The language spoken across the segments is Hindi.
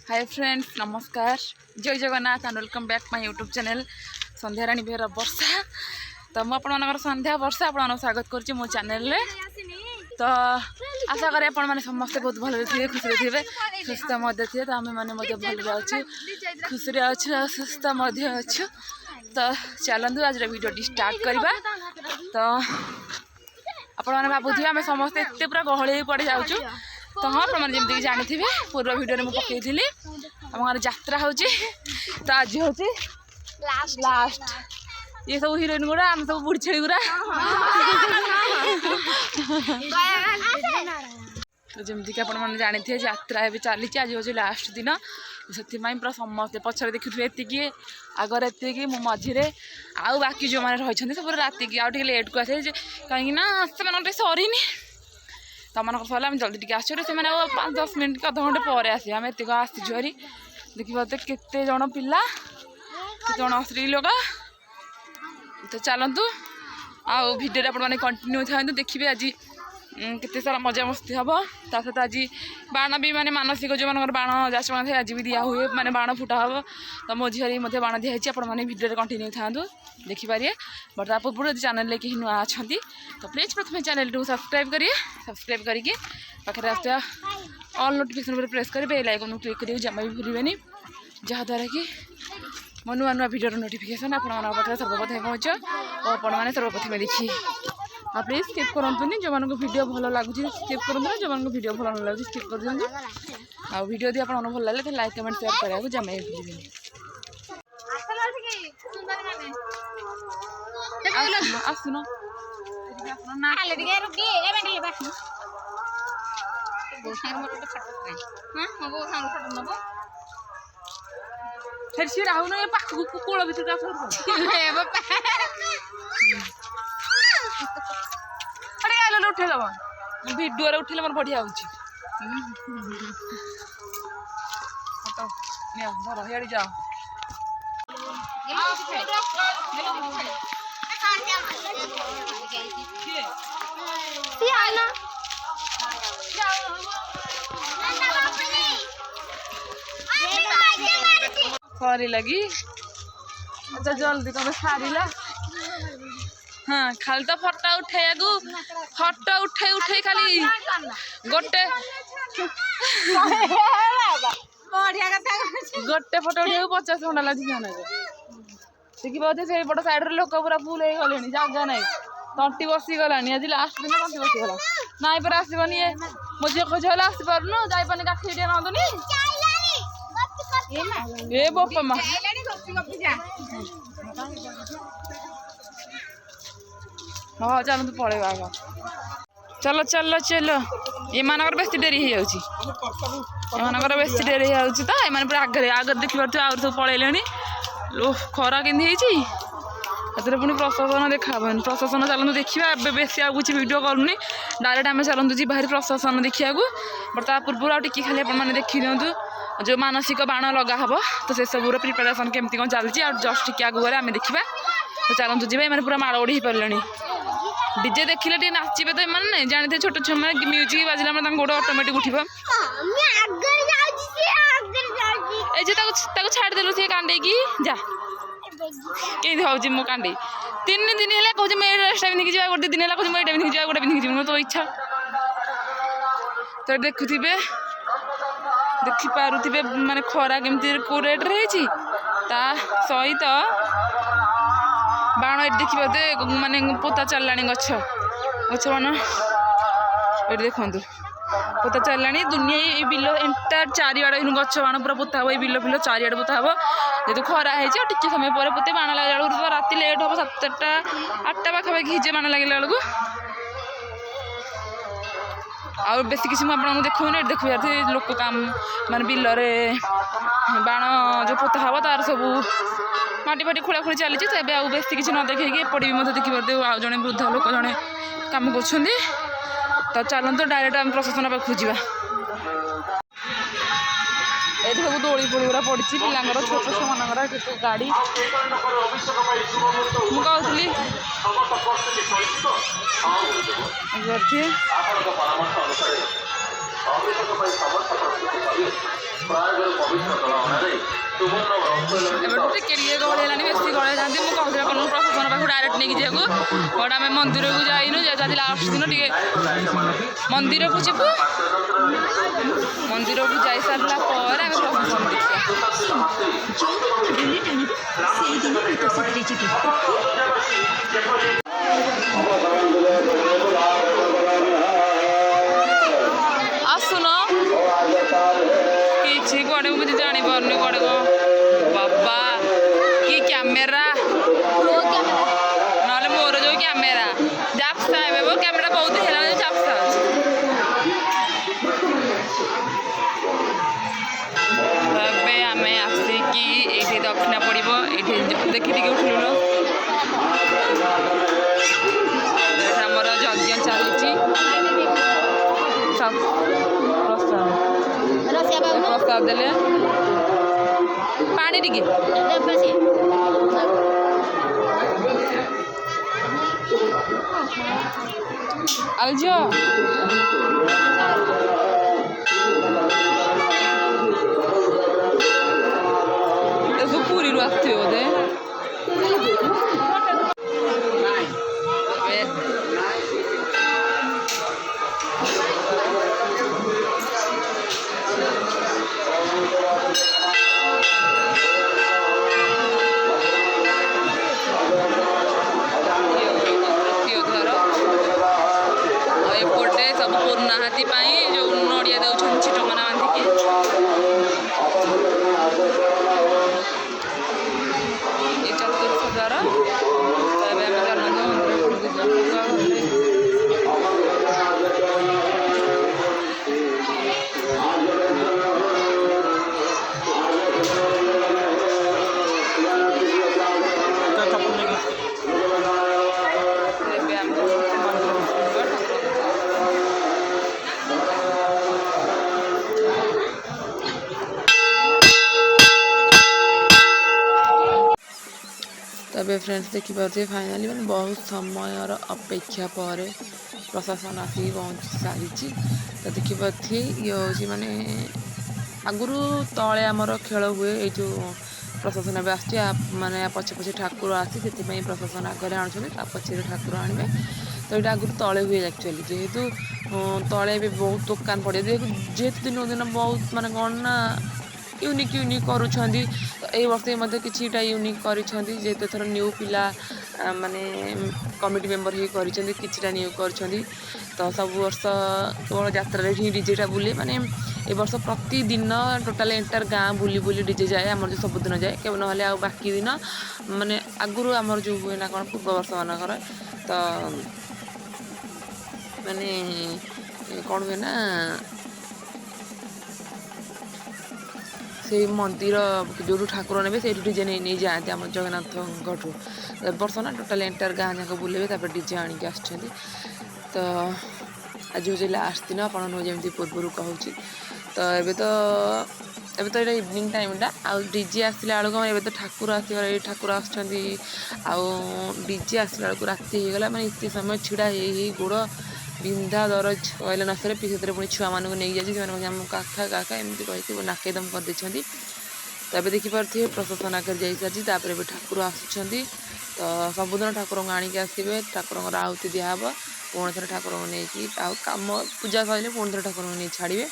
हाय फ्रेंड्स नमस्कार जय Jagannath and welcome back my YouTube channel Sandhya Rani Behera वर्षा। तो मुझे संध्या वर्षा आप स्वागत करुँच मो चैनल रे। तो आशा करें आपण मैंने समस्ते बहुत भल थे खुशी थे सुस्थ थे। तो आम मैंने भल अच्छे खुशी अच्छे सुस्थ अच्छु। तो चलतु आज वीडियो स्टार्ट करवा। तो आपण मैंने भावुवे आम समस्ते एत पूरा गहली पड़ जाऊँ। तो हाँ आपने जमीक जानी थे पूर्व वीडियो में पकई आम गाँव यात्रा हो। तो आज हूँ लास्ट ये सब हिरोइन गुड़ा आम सब बुढ़ी छेड़ी गुड़ा। तो जमीक आपने जानी थे यात्रा भी चली आज हूँ लास्ट दिन। से पूरा समस्ते पचर देखुए ये आगर ये मो मझे आउ बाकी जो मैंने रही सब राति की आगे लेट को आसे कहीं से सरी तुम सरला आम जल्दी टी आसो से 5-10 मिनट अध घंटे पर आस आम एत आसीचु हरी देखिए तो केते जन पिला केते जन स्त्री लोक। तो चलतु आउ भिडियो आपने कंटिन्यू था देखिए आज केते सारा मजा मस्ती हम। ता सहित आज बाण भी माने मानसिक जो मान बाण जाचना थे आज भी दिया हुए माने बाण फुटा हम। तो मो झील बाण दिखाई आपने भिडियो कंटिन्यू था देखिपारे। बट ता पूर्व यदि चैनल लेके ही नुआ अच्छा तो प्लीज प्रथम चैनल को सब्सक्राइब करिए। सब्सक्राइब करके पाखे आसता ऑल नोटिफिकेशन पर प्रेस करेंगे बेल आइकन क्लिक करेंगे जमा भी भूलें जहाँद्वारा कि मो नुआ नुआ भिडियो नोटिफिकेशन आप सर्वप्रथम पहुँच और आपने सर्वप्रथम देखिए। आप प्लीज स्किप करतुनि जो मान वीडियो भल लगुच स्किप करूँ जो मान वीडियो भल न लगे स्किप कर दिखाँ। आ वीडियो यदि आपको भल लगे तो लाइक कमेंट शेयर कराया जमा भी भूलें। आसुन फिर राहु ना पाखक कोल भर उठे दब भिडियो उठे मोर बढ़िया हो धर जाओ। सरी लगी अच्छा जल्दी तुम सारा हाँ खाली तो फटा उठे फटो उठे उठे खाली गोटे गोटे फटो उठे 50 घंटा लगे देखिए बोधे से बड़ साइड लोक पूरा फुल हो गले जगह ना तंटी बसीगला आज लास्ट दिन तंटी बसीगला नाई पर आसबनी मो झील खोज आसपारनु जापानी काठी टे नदुनी ए बोपा मा हाँ चलते पलैबा आग चलो चलो चलो एमानकर बेस डेरी हो जाऊँगर बेस डेरी हो तो एम पूरा आगे आगे देखी पार्थ आगे सब पलैले खरा केमती पुणी प्रशासन देखा प्रशासन चलते देखा बेस आ कुछ वीडियो करूनी डायरेक्ट आम चलते जी बाहरी प्रशासन देखा। बट ता पूर्व आगे खाली आपने देखी दिंतु जो मानसिक बाण लगा हम तो से सबूर प्रिपेरेसन केमती कौन चलती जस्ट टिके आगे आम देखा। तो चलतु जी मैंने पूरा माड़ उड़ी पारे डीजे देखिले टे नाचे तो एम जानते छोट छुआ मैंने म्यूजिक बाजिला गोड़ ऑटोमेटिक उठ छाड़देलु सी कांडे की जा कहीं हूँ मो कांडे 3 दिन है कहूँ मैं ड्रेस पिंधिकी जा गोटे दिन है कहूँ मैं पिंधिकी जा गोटे पिंधिकी जी तो इच्छा तो देखुवे देखिपे माने खरा केमती को रेट रही सहित बाण ये देखिए माने पोता चलला गछ गछ मान ये देखु पोता चलला दुनिया बिल एंटायर चारिआड़ गछ बाण पूरा पोता हम बिल फिल चारिआड़ पोता हम जेहतु खरा है टे समय पर पोते बाण लगे बेलू राति लेट हम 7टा 8टा पाखापाखि हिजे बाण लगे बेलू आ बेस किसी मुझे देखूनी देखुए लोक काम मान बिल बाण जो पोता हम तार सब माटी फाटी खोला खोली चली तो बेस किसी न देखे एपटे भी देखिए आज जड़े वृद्ध लोक जड़े कम कर। तो चलते डायरेक्ट आम प्रशासन पाक खोजा ये सब दोली फोड़ी गुरा पड़ी पिलांर छोट छुआ मानकर गाड़ी मुझे एबे टिके टिके गहଳି ହେଲାଣି ବେଶୀ ଗହଳି ହେଇଥାନ୍ତି ମୁଁ କହୁଥିଲି ଆପଣଙ୍କୁ ପ୍ରଶାସନ ପାଖକୁ ଡାଇରେକ୍ଟ ନେଇକି ଯିବାକୁ ବଟ୍ ଆମେ ମନ୍ଦିରକୁ ଯାଇନୁ ଯେହେତୁ ଆଜି ଲାଷ୍ଟ ଦିନ ଟିକେ ମନ୍ଦିରକୁ ଯିବୁ ମନ୍ଦିରକୁ ଯାଇସାରିଲା ପରେ ଆମେ ପ୍ରଶାସନ ଦେଖିବା ଆସୁନ କିଛି କୁଆଡ଼େ ମୁଁ କିଛି ଜାଣିପାରୁନି କୁଆଡ଼େ କ'ଣ ବାବା କି କ୍ୟାମେରା ନହେଲେ ମୋର ଯେଉଁ କ୍ୟାମେରା ଜାପ୍ସା ଏବେ କ୍ୟାମେରା ବହୁତ ହେଲା ଜାପ୍ସା ଅଛି ଏବେ ଆମେ ଆସିକି ଏଇଠି ଦକ୍ଷିଣା ପଡ଼ିବ ଏଇଠି ଦେଖି ଟିକେ ଉଠିଲୁ ଏଇଠି ଆମର ଯଜ୍ଞ ଚାଲିଛି ପ୍ରସ୍ତାବ ଦେଲେ ପାଣି ଟିକେ ଆଉ ଝିଅ ଏସବୁ ପୁରୀରୁ ଆସିଥିବ ବୋଧେ सब पूर्णाहाती जो नड़िया दौरान छिटकना बांधिकी ये चतुर्थ द्वार तबे फ्रेंड्स देखिपे फाइनाली मैंने बहुत समयर अपेक्षा पर प्रशासन आसिक पहुँच सारी तो देखिपे ये हूँ माने आगुरी तले आमर खेल हुए ये जो प्रशासन भी आस माने पछे पछे ठाकुर आसी से प्रशासन आगे आणुच्च पछे ठाकुर आणवे तो ये आगुरी तले हुए एक्चुअली जेहेतु तले भी बहुत दुकान पड़े जेहेतु दिन दिन बहुत माने कौन ना यूनिक करुँच तो ये वर्ष मध्य किछिटा यूनिक करिसेंती जेहेतु थर न्यू पिला माने कमिटी मेंबर ही करिसेंती किछिटा न्यू करिसेंती तो सब वर्ष केवल यात्रा ही डीजेटा बुले माने ए वर्ष प्रतिदिन टोटाल एंटायर गाँ बुली बुली डीजे जाए आमर जो सबुदिन जाए केवल ना आ बाकी दिन माने आगुरु आमर जो हुए ना कौन पूर्व वर्ष मानकर तो माने कौन हुए ना से मंदिर जो ठाकुर ने से डीजे नहीं जाते आम जगन्नाथ वर्ष ना टोटाल एंटायर गाँ जाक बुलेबे डीजे आणिक आस तो आज हूँ लास्ट दिन आपमती पूर्व कहूँ तो ये तो ये इवनिंग टाइमटा आ डीजे आसला बेलू ए तो ठाकुर आसबार ठाकुर डीजे आसला बेलू राति हो गला मैंने इतने समय छिड़ा गोड़ बिंधा दरज कहले न सर पीछे पुणी छुआ मानक नहीं जाए काका काका एमती कही नाकेदम कर देछंती तो ये देखिपे प्रशासन आगे जा सारी भी ठाकुर आसुँच तो सबुदिन ठाकुर आणिक आसवे ठाकुर आहुति दिहब पुणी थे ठाकुर नहीं कम पूजा सर पुणी थे ठाकुर नहीं छाड़े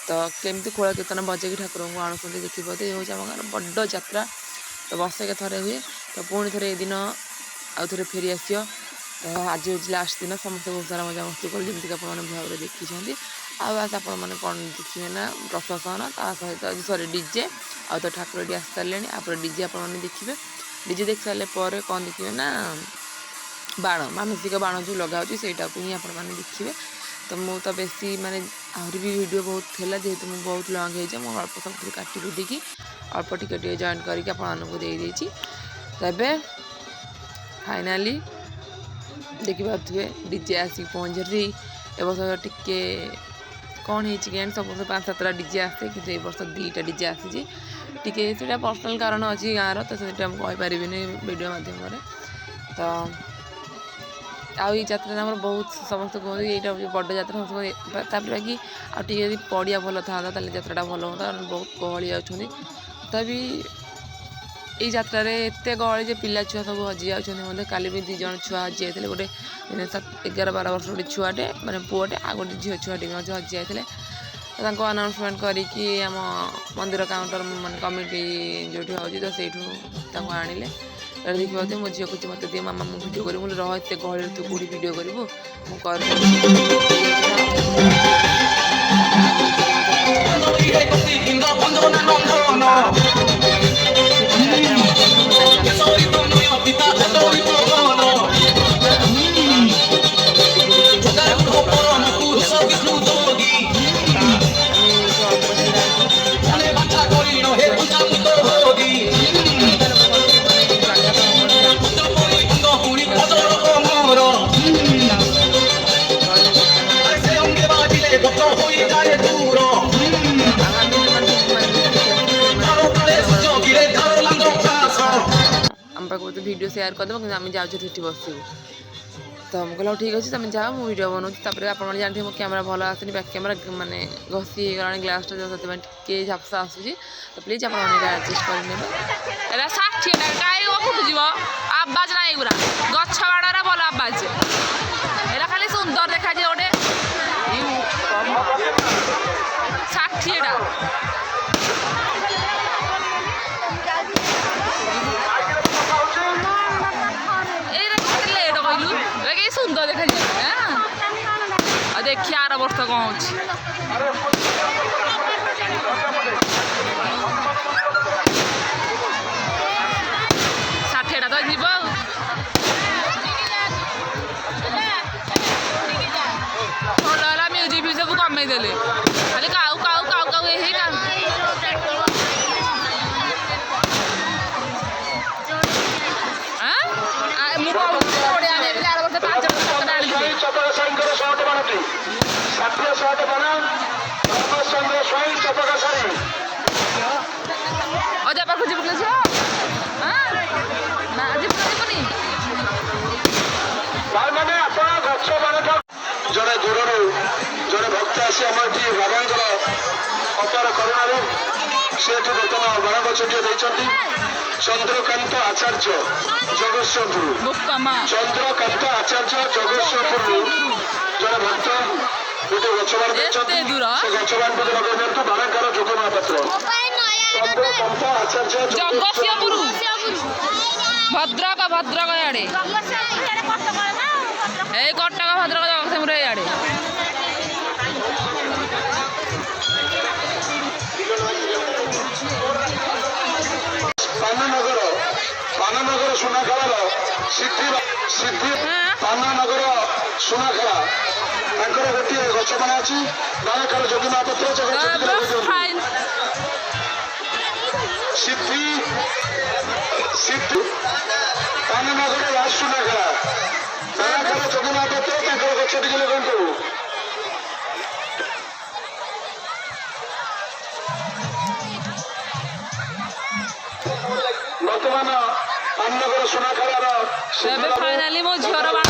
तो केमती खोल कीर्तन बजे ठाकुर को आणुंट देखिए ये हूँ आम गाँव बड़ यात्रा तो बसके थे हुए तो पुणी थे दिन आउ थे फेरी आस तो आज हूँ लास्ट दिन समस्त बहुत सारा मजा मस्ती कर जमीक आपने भाव देखी आस आप कौन देखिए ना प्रशासन सहित सॉरी डीजे आ तो ठाकुर आस सारे आप डीजे आपने देखिए डीजे देख सारे कौन देखिए ना बाण मानसिक बाण जो लगा सेटा को ही आपने देखिए तो मुझे तो बेसी माने आहरी भी वीडियो बहुत थेला जेहेतु मुझे बहुत लंग हो जाए अल्प सब काटी कुटिकी अल्प टिके जॉइन करके आपको तबे फाइनाली देखिपे डीजे आसिक पहुँची ए वर्ष टिके कौन है सब वर्ष 5-7टा डीजे आसे कि वर्ष 2टा डीजे आसी टिके से पर्सनाल कारण अच्छी गाँव तो कहीपरि वीडियो मध्यम तो ଆଉ ଏଇ ଯାତ୍ରାରେ ଆମର ବହୁତ ସମସ୍ତେ କୁହନ୍ତି ଏଇଟା ହେଉଛି ବଡ଼ ଯାତ୍ରା ସମସ୍ତେ ତାପରେ ବାକି ଆଉ ଟିକେ ଯଦି ପଡ଼ିଆ ଭଲ ଥାନ୍ତା ତାହେଲେ ଯାତ୍ରାଟା ଭଲ ହୁଅନ୍ତା ବହୁତ ଗହଳି ଯାଉଛନ୍ତି ତଥାପି ଏଇ ଯାତ୍ରାରେ ଏତେ ଗହଳି ଯେ ପିଲା ଛୁଆ ସବୁ ହଜି ଯାଉଛନ୍ତି ମଧ୍ୟ କାଲି ବି 2 ଜଣ ଛୁଆ ହଜି ଯାଇଥିଲେ ଗୋଟେ 11-12 ବର୍ଷ ଗୋଟେ ଛୁଆଟେ ମାନେ ପୁଅଟେ ଆଉ ଗୋଟେ ଝିଅ ଛୁଆଟେ ବି ମଧ୍ୟ ହଜି ଯାଇଥିଲେ ତାଙ୍କୁ ଆନାଉନ୍ସମେଣ୍ଟ କରିକି ଆମ ମନ୍ଦିର କାଉଣ୍ଟର ମାନେ କମିଟି ଯେଉଁଠି ହେଉଛି ତ ସେଇଠୁ ତାଙ୍କୁ ଆଣିଲେ ଦେଖିପାରୁଥିବେ ମୋ ଝିଅ କହୁଛି ମୋତେ ଦିଅ ମାମା ମୁଁ ଭିଡ଼ିଓ କରିବି ମୁଁ ରହ ଏତେ ଗହଳିରେ ତୁ କେଉଁଠି ଭିଡ଼ିଓ କରିବୁ ମୁଁ ଆମ ପାଖକୁ ଭିଡ଼ିଓ ସେୟାର କରିଦେବ କିନ୍ତୁ ଆମେ ଯାଉଛୁ ସେଠି ବସିବୁ ତ ମୁଁ କହିଲି ଠିକ୍ ଅଛି ତୁମେ ଯାଅ ମୁଁ ଭିଡ଼ିଓ ବନାଉଛି ତାପରେ ଆପଣମାନେ ଜାଣିଥିବେ ମୋ କ୍ୟାମେରା ଭଲ ଆସୁନି ବ୍ୟାକ୍ କ୍ୟାମେରା ମାନେ ଘଷି ହେଇଗଲାଣି ଗ୍ଲାସ୍ଟା ସେଥିପାଇଁ ଟିକେ ଝାପସା ଆସୁଛି ତ ପ୍ଲିଜ୍ ଆପଣମାନେ ଏଇଟା ଆଡ଼ଜଷ୍ଟ କରିନେବେ ଏଇଟା 60 ଟା କାଇଁ ଫୁଟୁଯିବ ଆବାଜ ନାହିଁ ପୁରା ଗଛ ବାଡ଼ରେ ଭଲ ଆବାଜ ଏଇଟା ଖାଲି ସୁନ୍ଦର ଦେଖାଯିବ ଗୋଟେ 60 ଟା ସୁନ୍ଦର ଦେଖାଯିବ ଆଉ ଦେଖିଆ ଆର ବର୍ଷ କ'ଣ ହଉଛି 60 ଟା ତ ଯିବ ଆଉ ଭଲ ହେଲା ମ୍ୟୁଜିକ୍ ଫ୍ୟୁଜିକ୍ ସବୁ କମେଇ ଦେଲେ ଖାଲି କାଉ କାଉ କାଉ କାଉ ହେଇ ମୁଁ ବଢ଼ିଆ ନେବି ଆର ବର୍ଷ 5 ଅଜା ପାଖକୁ ଯିବୁ ଝିଅ ନା ଯିବୁନି ଜଣେ ଦୂରରୁ ଜଣେ ଭକ୍ତ ଆସି ଆମ ଏଠି ବାବାଙ୍କର ଅପାର କରୁଣାରୁ ସେ ଏଠି ନୂତନ ବାଣ ଗଛଟିଏ ଦେଇଛନ୍ତି ଚନ୍ଦ୍ରକାନ୍ତ ଆଚାର୍ଯ୍ୟ ଜଗତସିଂହପୁର ଚନ୍ଦ୍ରକାନ୍ତ ଆଚାର୍ଯ୍ୟ ଜଗତସିଂହପୁରରୁ ଜଣେ ଭକ୍ତ ଗୋଟେ ଗଛ ବାଣ ଦେଇଛନ୍ତି ସେ ଗଛ ବାଣକୁ ଲଗାଇ ଦିଅନ୍ତୁ ବାଣକାର ଯୋଗ ମହାପାତ୍ର ଚନ୍ଦ୍ରକାନ୍ତ ଆଚାର୍ଯ୍ୟ ଜଗତସିଂହପୁର ଭଦ୍ରକ ଇଆଡ଼େ ଏଇ କଟକ ଭଦ୍ରକ ଜଗତସିଂହପୁର ଇଆଡ଼େ ପାନନଗର ସୁନାଖଳାର ସିଦ୍ଧି ପାନନଗର ସୁନାଖଳା ତାଙ୍କର ଗୋଟିଏ ଗଛ ବାଣ ଅଛି ବାଣକାର ଯୋଗୀ ମହାପାତ୍ର ସିଦ୍ଧି ପାନନଗର ରାଜ ସୁନାଖଳା ବାଣକାର ଯୋଗୀ ମହାପାତ୍ର ତାଙ୍କର ଗଛ ଟିକେ ଲଗାନ୍ତୁ ବର୍ତ୍ତମାନ ପାନନଗର ସୁନାଖଳାର ଏବେ ଫାଇନାଲି ମୋ ଝିଅର ବାଣ